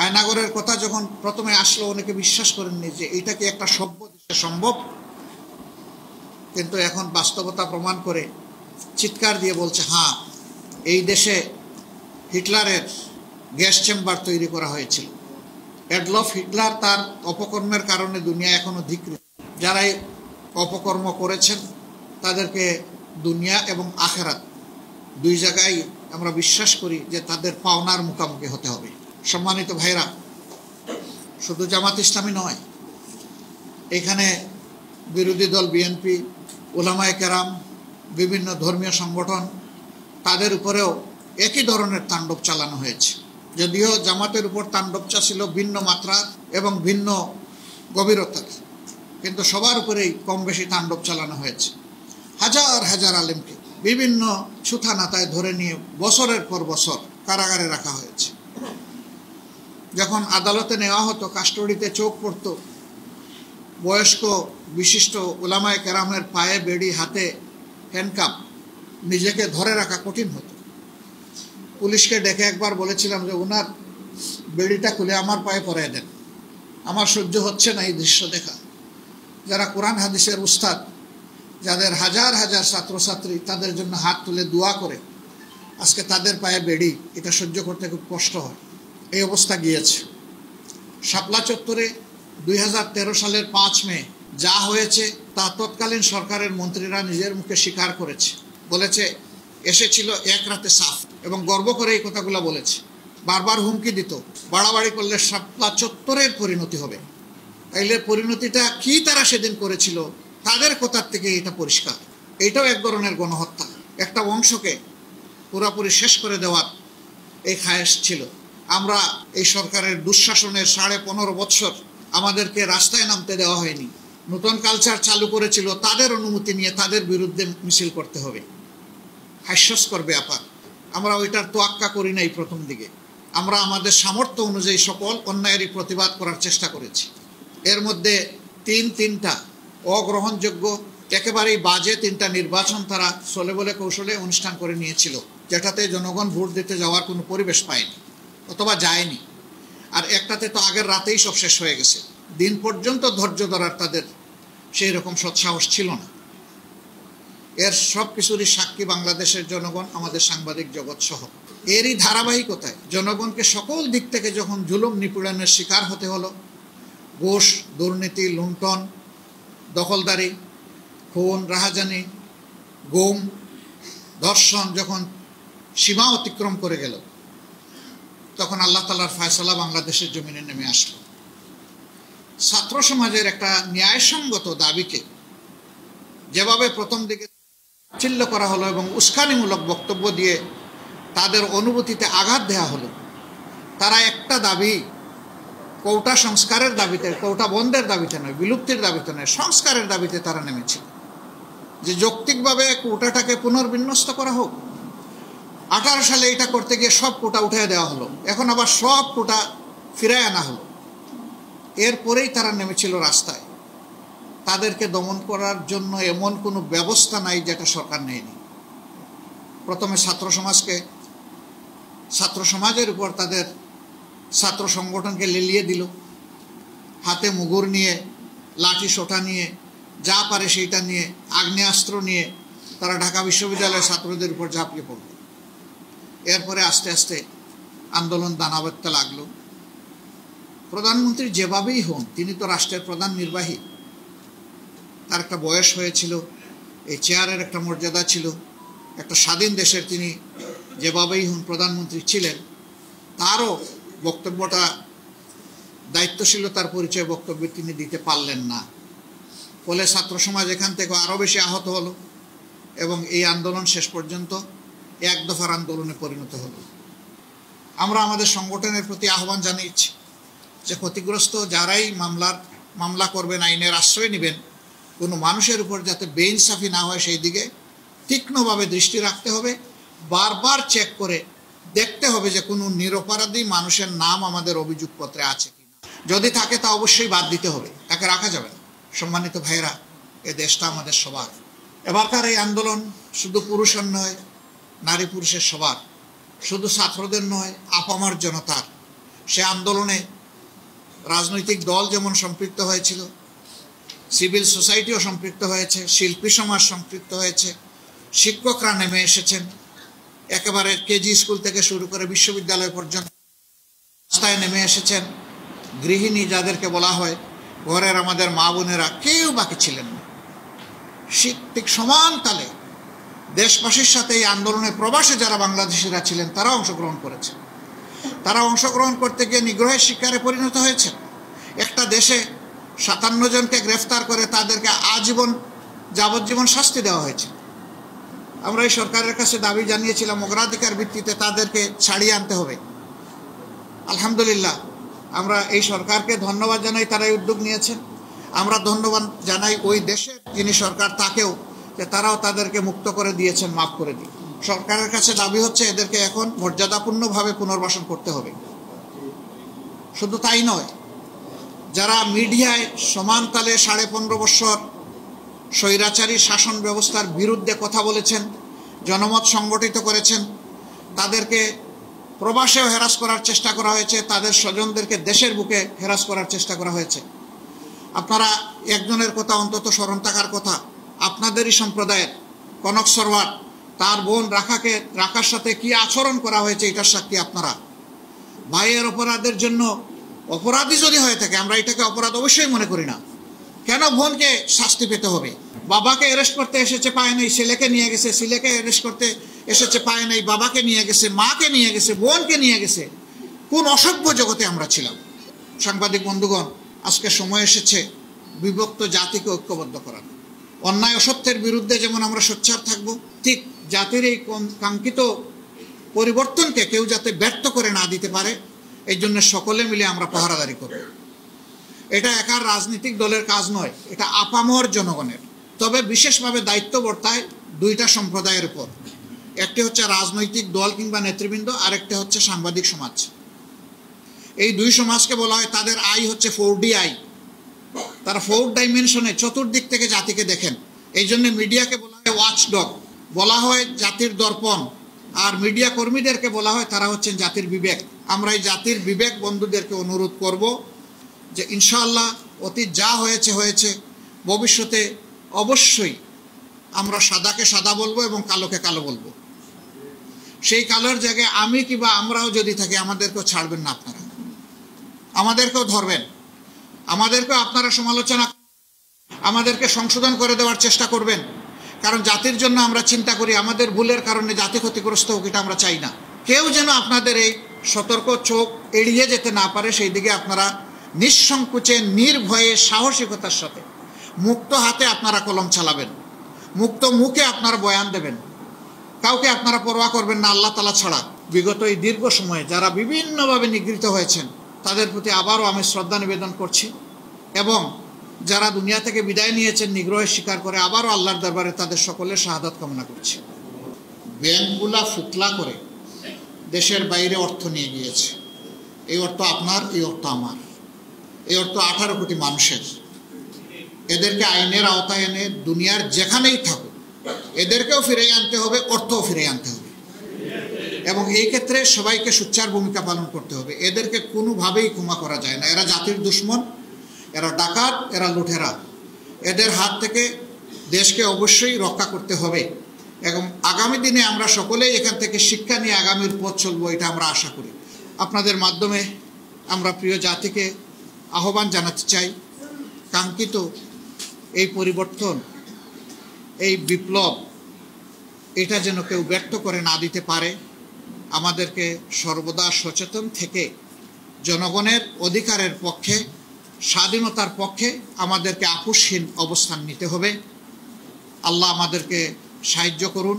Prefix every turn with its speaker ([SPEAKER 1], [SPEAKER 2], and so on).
[SPEAKER 1] আয়নাগরের কথা যখন প্রথমে আসলো অনেকে বিশ্বাস করেননি যে এটা কি একটা সভ্য দেশে সম্ভব, কিন্তু এখন বাস্তবতা প্রমাণ করে চিৎকার দিয়ে বলছে হ্যাঁ, এই দেশে হিটলারের গ্যাস চেম্বার তৈরি করা হয়েছিল। অ্যাডলফ হিটলার তার অপকর্মের কারণে দুনিয়া এখনো ধিক্কৃত। যারা এই অপকর্ম করেছেন তাদেরকে দুনিয়া এবং আখেরাত দুই জায়গায় আমরা বিশ্বাস করি যে তাদের পাওনার মুখোমুখি হতে হবে। সম্মানিত ভাইরা, শুধু জামাত ইসলামী নয়, এখানে বিরোধী দল বিএনপি, উলামায়ে কেরাম, বিভিন্ন ধর্মীয় সংগঠন, তাদের উপরেও একই ধরনের তাণ্ডব চালানো হয়েছে। যদিও জামাতের উপর তাণ্ডবটা ছিল ভিন্ন মাত্রা এবং ভিন্ন গভীরতার, কিন্তু সবার উপরেই কম বেশি তাণ্ডব চালানো হয়েছে। হাজার হাজার আলেমকে বিভিন্ন ছুথানাতায় ধরে নিয়ে বছরের পর বছর কারাগারে রাখা হয়েছে। যখন আদালতে নেওয়া হতো, কাস্টডিতে চোখ পড়ত, বয়স্ক বিশিষ্ট উলামায়ে কেরামের পায়ে বেড়ি, হাতে হ্যান্ডকাপ, নিজেকে ধরে রাখা কঠিন হতো। পুলিশকে ডেকে একবার বলেছিলাম যে ওনার বেড়িটা খুলে আমার পায়ে পরায় দেন, আমার সহ্য হচ্ছে না এই দৃশ্য দেখা। যারা কোরআন হাদিসের উস্তাদ, যাদের হাজার হাজার ছাত্রছাত্রী তাদের জন্য হাত তুলে দোয়া করে, আজকে তাদের পায়ে বেড়ি, এটা সহ্য করতে খুব কষ্ট হয়। এই অবস্থা গিয়েছে। শাপলা চত্বরে 2013 সালের 5 মে যা হয়েছে তা তৎকালীন সরকারের মন্ত্রীরা নিজের মুখে স্বীকার করেছে। বলেছে এসেছিল এক রাতে সাফ, এবং গর্ব করে এই কথাগুলো বলেছে। বারবার হুমকি দিত বাড়াবাড়ি করলে শাপলা চত্বরের পরিণতি হবে। তাইলে পরিণতিটা কি তারা সেদিন করেছিল, তাদের কথার থেকে এটা পরিষ্কার। এইটাও এক ধরনের গণহত্যা। একটা বংশকে পুরোপুরি শেষ করে দেওয়ার এই খায়েশ ছিল। আমরা এই সরকারের দুঃশাসনের 15.5 বছর আমাদেরকে রাস্তায় নামতে দেওয়া হয়নি। নতুন কালচার চালু করেছিল, তাদের অনুমতি নিয়ে তাদের বিরুদ্ধে মিছিল করতে হবে। হাস্যস্কর ব্যাপার। আমরা ওইটার তোয়াক্কা করি নাই প্রথম দিকে। আমরা আমাদের সামর্থ্য অনুযায়ী সকল অন্যায়েরই প্রতিবাদ করার চেষ্টা করেছি। এর মধ্যে তিনটা অগ্রহণযোগ্য, একেবারেই বাজে 3টা নির্বাচন তারা চলে বলে কৌশলে অনুষ্ঠান করে নিয়েছিল, যেটাতে জনগণ ভোট দিতে যাওয়ার কোনো পরিবেশ পায়নি অথবা যায়নি। আর একটাতে তো আগের রাতেই সব শেষ হয়ে গেছে। দিন পর্যন্ত ধৈর্য ধরার তাদের সেই রকম সৎসাহস ছিল না। এর সব কিছুরই সাক্ষী বাংলাদেশের জনগণ, আমাদের সাংবাদিক জগৎ সহ। এরই ধারাবাহিকতায় জনগণকে সকল দিক থেকে যখন জুলুম নিপীড়নের শিকার হতে হলো, ঘুষ, দুর্নীতি, লুণ্ঠন, দখলদারি, খুন, রাহাজানি, গুম, ধর্ষণ যখন সীমা অতিক্রম করে গেল, তখন আল্লাহ তাআলার ফয়সালা বাংলাদেশের জমিনে নেমে আসলো। ছাত্র সমাজের একটা ন্যায়সঙ্গত দাবিকে যেভাবে প্রথম দিকে তাচ্ছিল্য করা হলো এবং উস্কানিমূলক বক্তব্য দিয়ে তাদের অনুভূতিতে আঘাত দেওয়া হলো, তারা একটা দাবি, কোটা সংস্কারের দাবিতে, কোটা বন্ধের দাবিতে নয়, বিলুপ্তির দাবিতে নয়, সংস্কারের দাবিতে তারা নেমেছিল। যে যৌক্তিকভাবে কোটাটাকে পুনর্বিন্যস্ত করা হোক। 18 সালে এটা করতে গিয়ে সব কোটা উঠে দেওয়া হলো, এখন আবার সব কোটা ফিরায় আনা হলো। এরপরেই তারা নেমেছিল রাস্তায়। তাদেরকে দমন করার জন্য এমন কোনো ব্যবস্থা নাই যেটা সরকার নেয়নি। প্রথমে ছাত্র সমাজের উপর তাদের ছাত্র সংগঠনকে লেলিয়ে দিল। হাতে মুগুর নিয়ে, লাঠি সোটা নিয়ে, যা পারে সেইটা নিয়ে, আগ্নেয়াস্ত্র নিয়ে তারা ঢাকা বিশ্ববিদ্যালয়ের ছাত্রদের উপর ঝাঁপিয়ে পড়ল। এরপরে আস্তে আস্তে আন্দোলন দানা বাঁধতে লাগলো। প্রধানমন্ত্রী যেভাবেই হন, তিনি তো রাষ্ট্রের প্রধান নির্বাহী। তার একটা বয়স হয়েছিল, এই চেয়ারের একটা মর্যাদা ছিল। একটা স্বাধীন দেশের তিনি যেভাবেই হন প্রধানমন্ত্রী ছিলেন, তারও বক্তব্যটা, দায়িত্বশীলতার পরিচয় বক্তব্য তিনি দিতে পারলেন না। ফলে ছাত্র সমাজ এখান থেকে আরও বেশি আহত হলো এবং এই আন্দোলন শেষ পর্যন্ত এক দফার আন্দোলনে পরিণত হলো। আমরা আমাদের সংগঠনের প্রতি আহ্বান জানিয়েছি যে ক্ষতিগ্রস্ত যারাই মামলা করবেন, আইনের আশ্রয় নেবেন, কোনো মানুষের উপর যাতে বেইনসাফি না হয় সেই দিকে তীক্ষ্ণভাবে দৃষ্টি রাখতে হবে। বারবার চেক করে দেখতে হবে যে কোনো নিরপরাধী মানুষের নাম আমাদের অভিযোগপত্রে আছে কিনা। যদি থাকে তা অবশ্যই বাদ দিতে হবে, তাকে রাখা যাবে না। সম্মানিত ভাইরা, এ দেশটা আমাদের সবার। এবারকার এই আন্দোলন শুধু পুরুষের নয়, নারী পুরুষের সবার, শুধু ছাত্রদের নয়, আপামার জনতার, সে আন্দোলনে রাজনৈতিক দল যেমন সম্পৃক্ত হয়েছিল, সিভিল সোসাইটিও সম্পৃক্ত হয়েছে, শিল্পী সমাজ সম্পৃক্ত হয়েছে, শিক্ষকরা নেমে এসেছেন, একেবারে কেজি স্কুল থেকে শুরু করে বিশ্ববিদ্যালয় পর্যন্ত রাস্তায় নেমে এসেছেন। গৃহিণী যাদেরকে বলা হয়, ঘরের আমাদের মা বোনেরা, কেউ বাকি ছিলেন না। ঠিক সমান তালে দেশবাসীর সাথে এই আন্দোলনে প্রবাসে যারা বাংলাদেশিরা ছিলেন তারা অংশগ্রহণ করেছে। তারা অংশগ্রহণ করতে গিয়ে নিগ্রহের শিকারে পরিণত হয়েছে। একটা দেশে 57 জনকে গ্রেফতার করে তাদেরকে আজীবন যাবজ্জীবন শাস্তি দেওয়া হয়েছে। আমরা এই সরকারের কাছে দাবি জানিয়েছিলাম অগ্রাধিকার ভিত্তিতে তাদেরকে ছাড়িয়ে আনতে হবে। আলহামদুলিল্লাহ, আমরা এই সরকারকে ধন্যবাদ জানাই, তারা এই উদ্যোগ নিয়েছেন। আমরা ধন্যবাদ জানাই ওই দেশের যিনি সরকার তাকেও, যে তারাও তাদেরকে মুক্ত করে দিয়েছেন, মাফ করে দিয়ে। সরকারের কাছে দাবি হচ্ছে এদেরকে এখন মর্যাদাপূর্ণভাবে পুনর্বাসন করতে হবে। শুধু তাই নয়, যারা মিডিয়ায় সমান তালে 15.5 বছর স্বৈরাচারী শাসন ব্যবস্থার বিরুদ্ধে কথা বলেছেন, জনমত সংগঠিত করেছেন, তাদেরকে প্রবাসেও হেরাস করার চেষ্টা করা হয়েছে, তাদের স্বজনদেরকে দেশের বুকে হেরাস করার চেষ্টা করা হয়েছে। আপনারা একজনের কথা অন্তত স্মরণ থাকার কথা, আপনাদেরই সম্প্রদায়ের কনক সরওয়ার, তার বোন রাখার সাথে কি আচরণ করা হয়েছে এটার সাক্ষী আপনারা। ভাইয়ের অপরাধের জন্য অপরাধী যদি হয়ে থাকে, আমরা এটাকে অপরাধ অবশ্যই মনে করি না, কেন বোনকে শাস্তি পেতে হবে? বাবাকে অ্যারেস্ট করতে এসেছে, পায় নাই, ছেলেকে নিয়ে গেছে, ছেলেকে অ্যারেস্ট করতে এসেছে, পায় নাই, বাবাকে নিয়ে গেছে, মাকে নিয়ে গেছে, বোনকে নিয়ে গেছে। কোন অসভ্য জগতে আমরা ছিলাম? সাংবাদিক বন্ধুগণ, আজকে সময় এসেছে বিভক্ত জাতিকে ঐক্যবদ্ধ করার। অন্যায় অসত্যের বিরুদ্ধে যেমন আমরা সোচ্চার থাকব, ঠিক জাতির এই কাঙ্ক্ষিত পরিবর্তনকে কেউ যাতে ব্যর্থ করে না দিতে পারে, এই জন্য সকলে মিলে আমরা পাহারাদারি করব। এটা একার রাজনৈতিক দলের কাজ নয়, এটা আপামর জনগণের। তবে বিশেষভাবে দায়িত্ব বর্তায় দুইটা সম্প্রদায়ের উপর। একটি হচ্ছে রাজনৈতিক দল কিংবা নেতৃবৃন্দ, আরেকটা হচ্ছে সাংবাদিক সমাজ। এই দুই সমাজকে বলা হয়, তাদের আই হচ্ছে 4D আই। তারা 4 ডাইমেনশনে চতুর্দিক থেকে জাতিকে দেখেন। এই জন্য মিডিয়াকে বলা হয় ওয়াচডগ, বলা হয় জাতির দর্পণ, আর মিডিয়া কর্মীদেরকে বলা হয় তারা হচ্ছেন জাতির বিবেক। আমরা এই জাতির বিবেক বন্ধুদেরকে অনুরোধ করব যে ইনশাআল্লাহ অতীত যা হয়েছে হয়েছে, ভবিষ্যতে অবশ্যই আমরা সাদাকে সাদা বলবো এবং কালোকে কালো বলবো। সেই কালোর জায়গায় আমি কিংবা আমরাও যদি থাকি, আমাদেরকেও ছাড়বেন না আপনারা, আমাদেরকেও ধরবেন, আমাদেরকেও আপনারা সমালোচনা, আমাদেরকে সংশোধন করে দেওয়ার চেষ্টা করবেন। কারণ জাতির জন্য আমরা চিন্তা করি, আমাদের ভুলের কারণে জাতি ক্ষতিগ্রস্ত হোক, এটা আমরা চাই না। কেউ যেন আপনাদের এই সতর্ক চোখ এড়িয়ে যেতে না পারে, সেই দিকে আপনারা নিঃসংকোচে, নির্ভয়ে, সাহসিকতার সাথে মুক্ত হাতে আপনারা কলম চালাবেন, মুক্ত মুখে আপনারা বয়ান দেবেন। কাউকে আপনারা পরোয়া করবেন না আল্লাহ তাআলা ছাড়া। বিগত এই দীর্ঘ সময়ে যারা বিভিন্নভাবে নিগৃহীত হয়েছেন, তাদের প্রতি আবারও আমি শ্রদ্ধা নিবেদন করছি, এবং যারা দুনিয়া থেকে বিদায় নিয়েছেন নিগ্রহের শিকার করে, আবারও আল্লাহর দরবারে তাদের সকলের শাহাদাত কামনা করছি। ব্যাংকগুলা ফুকলা করে দেশের বাইরে অর্থ নিয়ে গিয়েছে। এই অর্থ আপনার, এই অর্থ আমার, এই অর্থ 18 কোটি মানুষের। এদেরকে আইনের আওতায় এনে দুনিয়ার যেখানেই থাকুক এদেরকেও ফিরিয়ে আনতে হবে, অর্থও ফিরিয়ে আনতে হবে, এবং এই ক্ষেত্রে সবাইকে সোচ্চার ভূমিকা পালন করতে হবে। এদেরকে কোনোভাবেই ক্ষমা করা যায় না। এরা জাতির দুশ্মন, এরা ডাকাত, এরা লুঠেরা। এদের হাত থেকে দেশকে অবশ্যই রক্ষা করতে হবে, এবং আগামী দিনে আমরা সকলেই এখান থেকে শিক্ষা নিয়ে আগামীর পথ চলবো, এটা আমরা আশা করি। আপনাদের মাধ্যমে আমরা প্রিয় জাতিকে আহ্বান জানাতে চাই, কাঙ্ক্ষিত এই পরিবর্তন, এই বিপ্লব, এটা যেন কেউ ব্যর্থ করে না দিতে পারে। আমাদেরকে সর্বদা সচেতন থেকে জনগণের অধিকারের পক্ষে, স্বাধীনতার পক্ষে আমাদেরকে আপোষহীন অবস্থান নিতে হবে। আল্লাহ আমাদেরকে সাহায্য করুন।